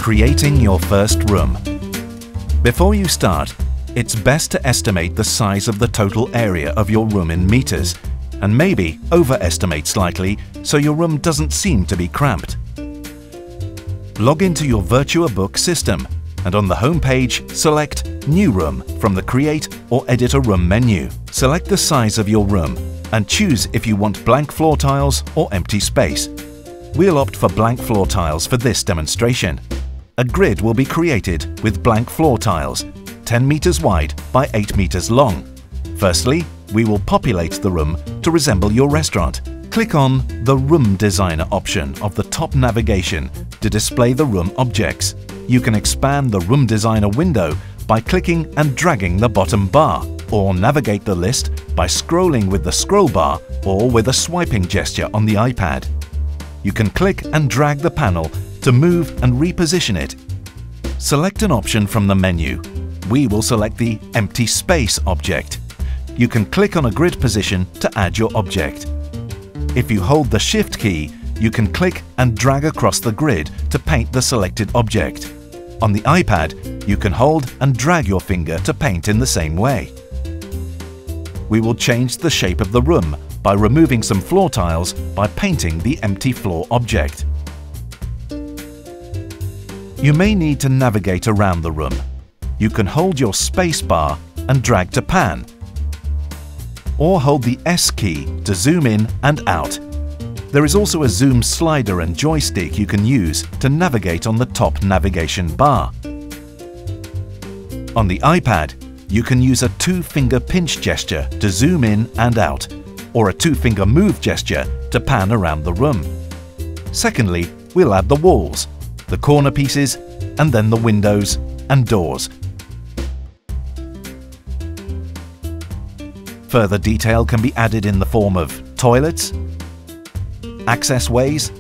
Creating your first room. Before you start, it's best to estimate the size of the total area of your room in meters, and maybe overestimate slightly so your room doesn't seem to be cramped. Log into your Virtuabook system and on the home page select New Room from the Create or Edit a Room menu. Select the size of your room and choose if you want blank floor tiles or empty space. We'll opt for blank floor tiles for this demonstration. A grid will be created with blank floor tiles, 10 meters wide by 8 meters long. Firstly, we will populate the room to resemble your restaurant. Click on the Room Designer option of the top navigation to display the room objects. You can expand the Room Designer window by clicking and dragging the bottom bar, or navigate the list by scrolling with the scroll bar or with a swiping gesture on the iPad. You can click and drag the panel to move and reposition it. Select an option from the menu. We will select the Empty Space object. You can click on a grid position to add your object. If you hold the Shift key, you can click and drag across the grid to paint the selected object. On the iPad, you can hold and drag your finger to paint in the same way. We will change the shape of the room by removing some floor tiles by painting the empty floor object. You may need to navigate around the room. You can hold your space bar and drag to pan, or hold the S key to zoom in and out. There is also a zoom slider and joystick you can use to navigate on the top navigation bar. On the iPad, you can use a 2-finger pinch gesture to zoom in and out, or a 2-finger move gesture to pan around the room. Secondly, we'll add the walls, the corner pieces, and then the windows and doors. Further detail can be added in the form of toilets, access ways,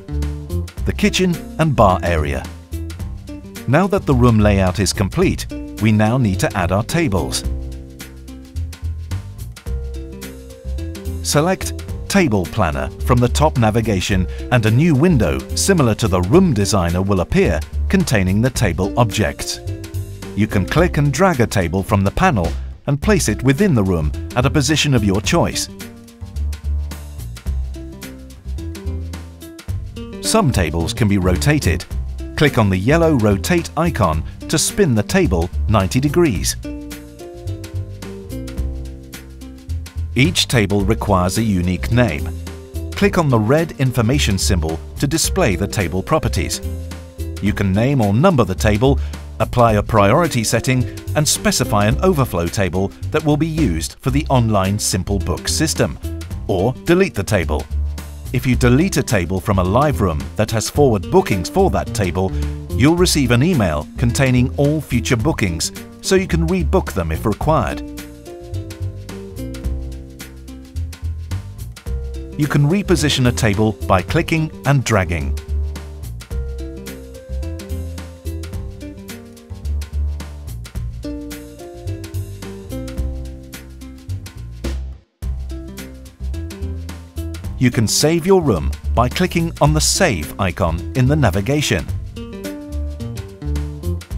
the kitchen and bar area. Now that the room layout is complete, we now need to add our tables. Select Table Planner from the top navigation and a new window similar to the Room Designer will appear containing the table objects. You can click and drag a table from the panel and place it within the room at a position of your choice. Some tables can be rotated. Click on the yellow Rotate icon to spin the table 90 degrees. Each table requires a unique name. Click on the red information symbol to display the table properties. You can name or number the table, apply a priority setting, and specify an overflow table that will be used for the online Simple Book system, or delete the table. If you delete a table from a live room that has forward bookings for that table, you'll receive an email containing all future bookings, so you can rebook them if required. You can reposition a table by clicking and dragging. You can save your room by clicking on the Save icon in the navigation.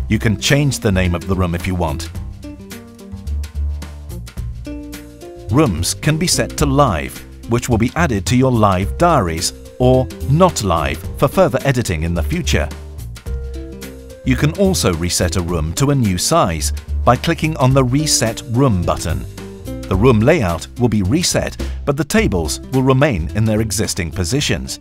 You can change the name of the room if you want. Rooms can be set to Live, which will be added to your live diaries, or Not Live for further editing in the future. You can also reset a room to a new size by clicking on the Reset Room button. The room layout will be reset, but the tables will remain in their existing positions.